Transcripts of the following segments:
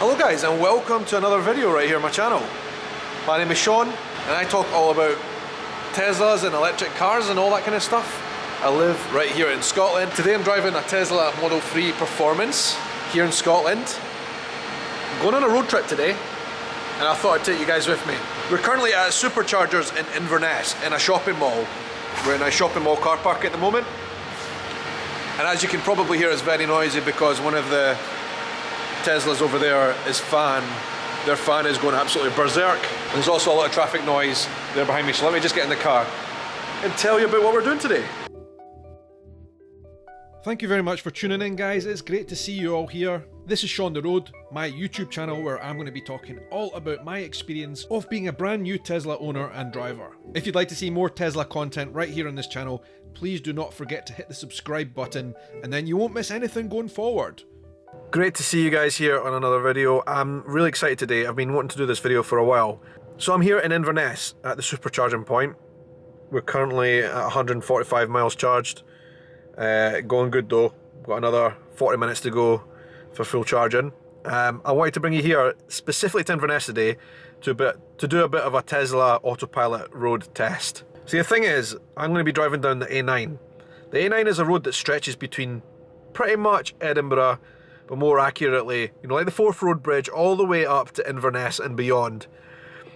Hello guys, and welcome to another video right here on my channel. My name is Sean and I talk all about Teslas and electric cars and all that kind of stuff. I live right here in Scotland. Today I'm driving a Tesla Model 3 Performance here in Scotland. I'm going on a road trip today and I thought I'd take you guys with me. We're currently at Superchargers in Inverness in a shopping mall. We're in a shopping mall car park at the moment. And as you can probably hear, it's very noisy because one of the Teslas over there is their fan is going absolutely berserk. And there's also a lot of traffic noise there behind me, so let me just get in the car and tell you about what we're doing today. Thank you very much for tuning in, guys. It's great to see you all here. This is Sean the Road, my YouTube channel where I'm going to be talking all about my experience of being a brand new Tesla owner and driver. If you'd like to see more Tesla content right here on this channel, please do not forget to hit the subscribe button and then you won't miss anything going forward. Great to see you guys here on another video. I'm really excited today. I've been wanting to do this video for a while. So I'm here in Inverness at the supercharging point. We're currently at 145 miles charged. Going good though. Got another 40 minutes to go for full charging. I wanted to bring you here specifically to Inverness today to do a bit of a Tesla Autopilot road test. See, the thing is, I'm going to be driving down the A9. The A9 is a road that stretches between pretty much Edinburgh, but more accurately, you know, like the Forth Road Bridge all the way up to Inverness and beyond.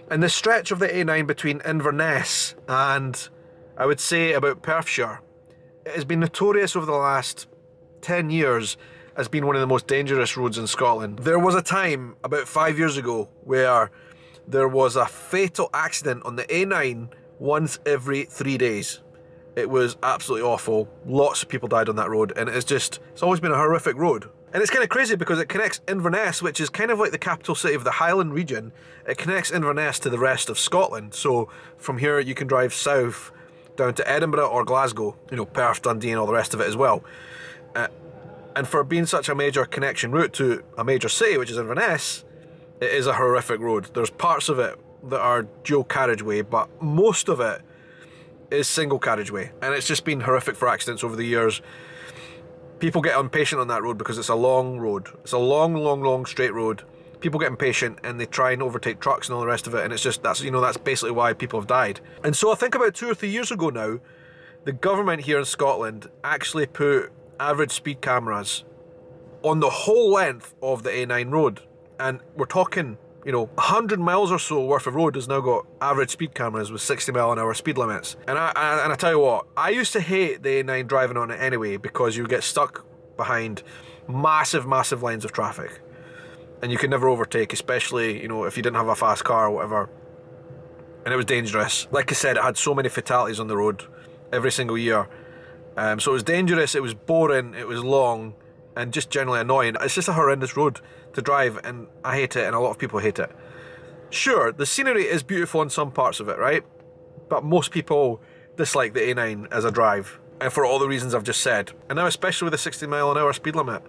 And the stretch of the A9 between Inverness and, I would say, about Perthshire, it has been notorious over the last 10 years as being one of the most dangerous roads in Scotland. There was a time, about 5 years ago, where there was a fatal accident on the A9 once every 3 days. It was absolutely awful. Lots of people died on that road, and it's always been a horrific road. And it's kind of crazy because it connects Inverness, which is kind of like the capital city of the Highland region. It connects Inverness to the rest of Scotland. So from here you can drive south down to Edinburgh or Glasgow, you know, Perth, Dundee and all the rest of it as well. And for being such a major connection route to a major city, which is Inverness, it is a horrific road. There's parts of it that are dual carriageway, but most of it is single carriageway. And it's just been horrific for accidents over the years. People get impatient on that road because it's a long road. It's a long straight road. People get impatient and they try and overtake trucks and all the rest of it, and it's just, that's basically why people have died. And so I think about 2 or 3 years ago now, the government here in Scotland actually put average speed cameras on the whole length of the A9 road. And we're talking, you know, 100 miles or so worth of road has now got average speed cameras with 60-mile-an-hour speed limits. And I tell you what, I used to hate the A9 driving on it anyway because you get stuck behind massive lines of traffic. And you could never overtake, especially, you know, if you didn't have a fast car or whatever. And it was dangerous. Like I said, it had so many fatalities on the road every single year. So it was dangerous, it was boring, it was long, and just generally annoying. It's just a horrendous road to drive, and I hate it, and a lot of people hate it. Sure, the scenery is beautiful in some parts of it, right? But most people dislike the A9 as a drive, and for all the reasons I've just said. And now especially with the 60-mile-an-hour speed limit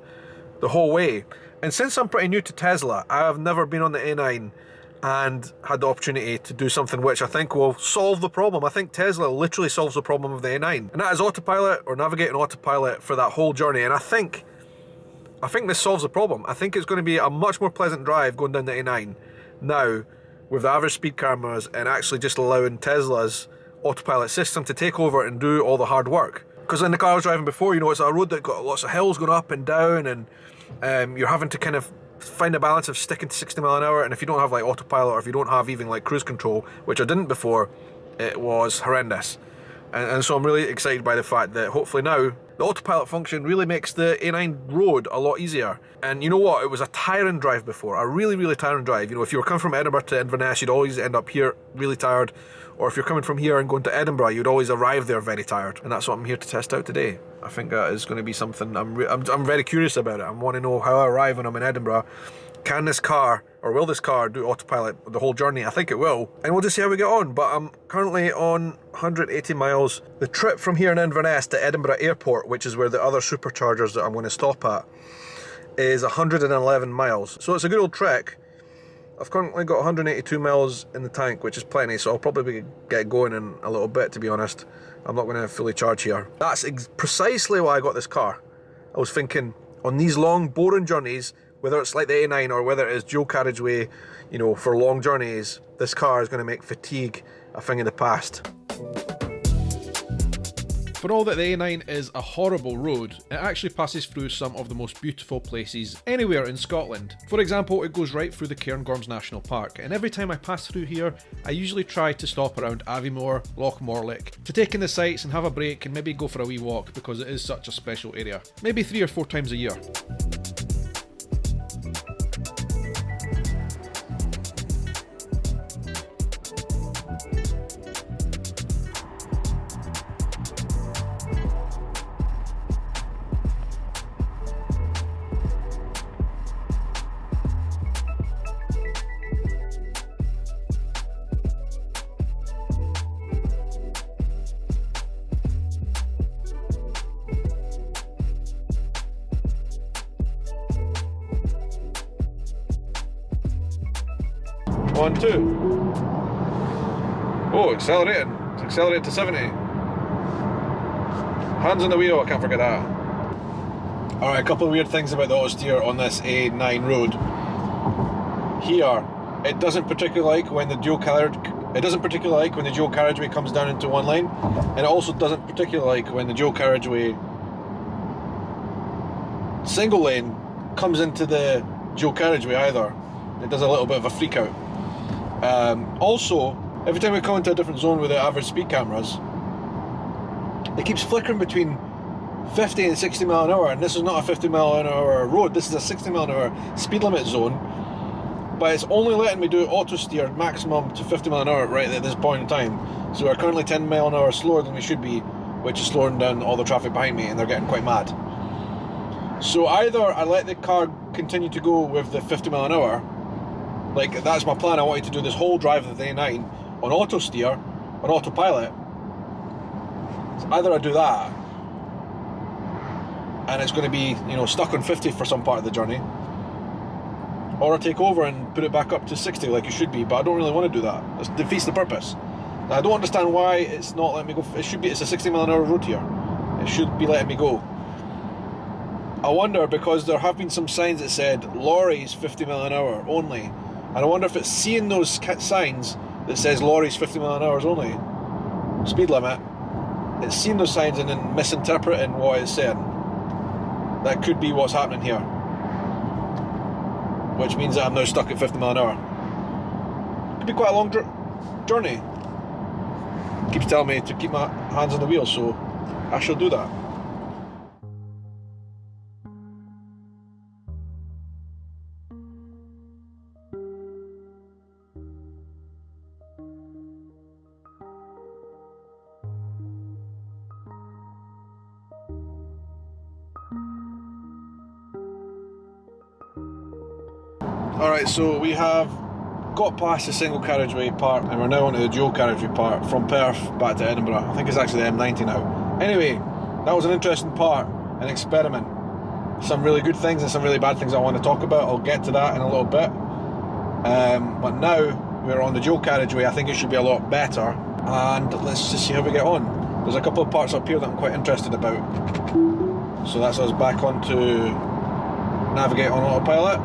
the whole way. And since I'm pretty new to Tesla, I have never been on the A9 and had the opportunity to do something which I think will solve the problem. I think Tesla literally solves the problem of the A9. And that is Autopilot, or navigating Autopilot for that whole journey. And I think this solves the problem. I think it's going to be a much more pleasant drive going down the A9 now with the average speed cameras and actually just allowing Tesla's Autopilot system to take over and do all the hard work. Because in the car I was driving before, you know, it's a road that got lots of hills going up and down, and you're having to kind of find a balance of sticking to 60 mile an hour, and if you don't have like autopilot or if you don't have even like cruise control, which I didn't before, it was horrendous. And so I'm really excited by the fact that hopefully now the autopilot function really makes the A9 road a lot easier. And you know what, it was a tiring drive before, a really tiring drive. You know, if you were coming from Edinburgh to Inverness, you'd always end up here really tired, or if you're coming from here and going to Edinburgh, you'd always arrive there very tired. And that's what I'm here to test out today. I think that is going to be something I'm very curious about it. I want to know how I arrive when I'm in Edinburgh. Can this car, or will this car do autopilot the whole journey? I think it will. And we'll just see how we get on. But I'm currently on 180 miles. The trip from here in Inverness to Edinburgh Airport, which is where the other superchargers that I'm going to stop at, is 111 miles. So it's a good old trek. I've currently got 182 miles in the tank, which is plenty, so I'll probably get going in a little bit, to be honest. I'm not going to fully charge here. That's precisely why I got this car. I was thinking, on these long, boring journeys, whether it's like the A9 or whether it is dual carriageway, you know, for long journeys, this car is going to make fatigue a thing of the past. For all that the A9 is a horrible road, it actually passes through some of the most beautiful places anywhere in Scotland. For example, it goes right through the Cairngorms National Park, and every time I pass through here, I usually try to stop around Aviemore, Loch Morlick, to take in the sights and have a break and maybe go for a wee walk because it is such a special area. Maybe 3 or 4 times a year. One, two. Oh, accelerating. It's accelerated to 70. Hands on the wheel, I can't forget that. Alright, a couple of weird things about the auto steer on this A9 road. Here, it doesn't particularly like when the dual carriageway comes down into one lane, and it also doesn't particularly like when the dual carriageway single lane comes into the dual carriageway either. It does a little bit of a freak out. Also, every time we come into a different zone with the average speed cameras, it keeps flickering between 50 and 60 mile an hour, and this is not a 50 mile an hour road, this is a 60 mile an hour speed limit zone, but it's only letting me do auto steer maximum to 50 mile an hour right at this point in time. So we're currently 10 mile an hour slower than we should be, which is slowing down all the traffic behind me, and they're getting quite mad. So either I let the car continue to go with the 50 mile an hour, like that's my plan, I wanted to do this whole drive of the A9 on auto steer, on autopilot. So either I do that, and it's going to be, you know, stuck on 50 for some part of the journey, or I take over and put it back up to 60 like it should be, but I don't really want to do that. It defeats the purpose. Now, I don't understand why it's not letting me go. It should be, it's a 60 mile an hour road here. It should be letting me go. I wonder, because there have been some signs that said lorries 50 mile an hour only, and I wonder if it's seeing those signs that says lorries 50 mile an hour only, speed limit, it's seeing those signs and then misinterpreting what it's saying. That could be what's happening here, which means that I'm now stuck at 50 mile an hour. Could be quite a long journey. It keeps telling me to keep my hands on the wheel, so I shall do that. Alright, so we have got past the single carriageway part and we're now onto the dual carriageway part from Perth back to Edinburgh. I think it's actually the M90 now. Anyway, that was an interesting part, an experiment. Some really good things and some really bad things I want to talk about. I'll get to that in a little bit. But now we're on the dual carriageway, I think it should be a lot better, and let's just see how we get on. There's a couple of parts up here that I'm quite interested about. So that's us back on to navigate on autopilot.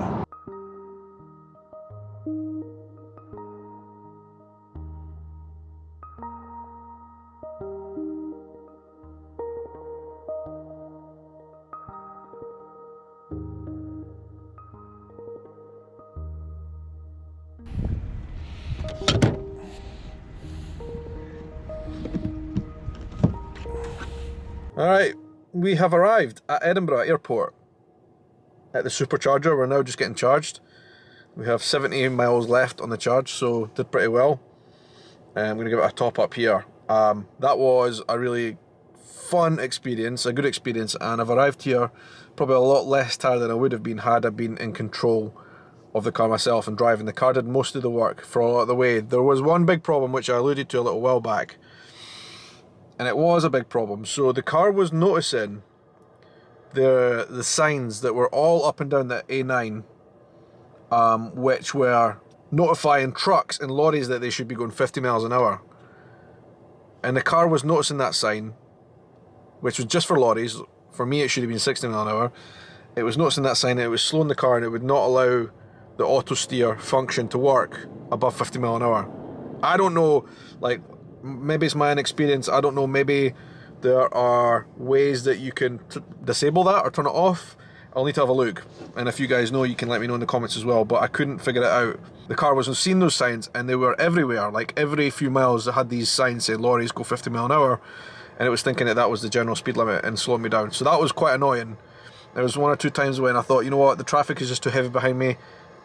Alright, we have arrived at Edinburgh Airport at the supercharger. We're now just getting charged. We have 70 miles left on the charge, so did pretty well. I'm going to give it a top up here. That was a really fun experience, a good experience, and I've arrived here probably a lot less tired than I would have been had I been in control of the car myself and driving. The car did most of the work for a lot of the way. There was one big problem which I alluded to a little while back, and it was a big problem. So the car was noticing the signs that were all up and down the A9, which were notifying trucks and lorries that they should be going 50 miles an hour. And the car was noticing that sign, which was just for lorries. For me it should have been 60 miles an hour. it was noticing that sign, it was slowing the car and it would not allow the auto steer function to work above 50 mile an hour. I don't know, like, maybe it's my inexperience, I don't know, maybe there are ways that you can disable that or turn it off. I'll need to have a look, and if you guys know, you can let me know in the comments as well, but I couldn't figure it out. The car wasn't seeing those signs, and they were everywhere. Like, every few miles, it had these signs saying lorries go 50 mile an hour, and it was thinking that that was the general speed limit and slowing me down. So that was quite annoying. There was 1 or 2 times when I thought, you know what, the traffic is just too heavy behind me.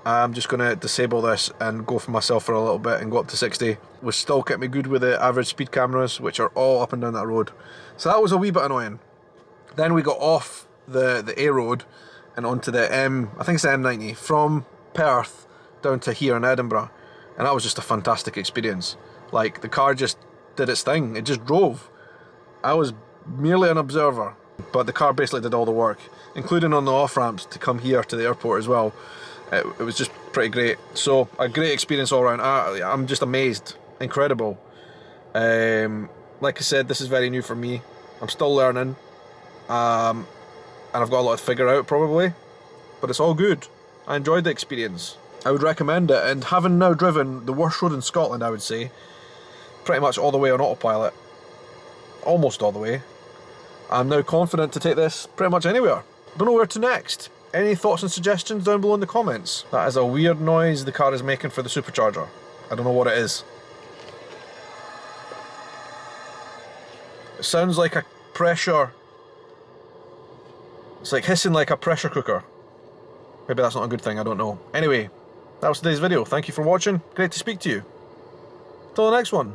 I'm just going to disable this and go for myself for a little bit and go up to 60. Which still kept me good with the average speed cameras, which are all up and down that road. So that was a wee bit annoying. Then we got off the A road and onto the I think it's the M90, from Perth down to here in Edinburgh. And that was just a fantastic experience. Like, the car just did its thing. It just drove. I was merely an observer, but the car basically did all the work, including on the off-ramps to come here to the airport as well. It was just pretty great. So, a great experience all around. I'm just amazed. Incredible. Like I said, this is very new for me. I'm still learning. And I've got a lot to figure out probably. But it's all good. I enjoyed the experience. I would recommend it. And having now driven the worst road in Scotland, I would say, pretty much all the way on autopilot, almost all the way, I'm now confident to take this pretty much anywhere. Don't know where to next. Any thoughts and suggestions down below in the comments? That is a weird noise the car is making for the supercharger. I don't know what it is. It sounds like a pressure... It's like hissing like a pressure cooker. Maybe that's not a good thing, I don't know. Anyway, that was today's video. Thank you for watching. Great to speak to you. Till the next one.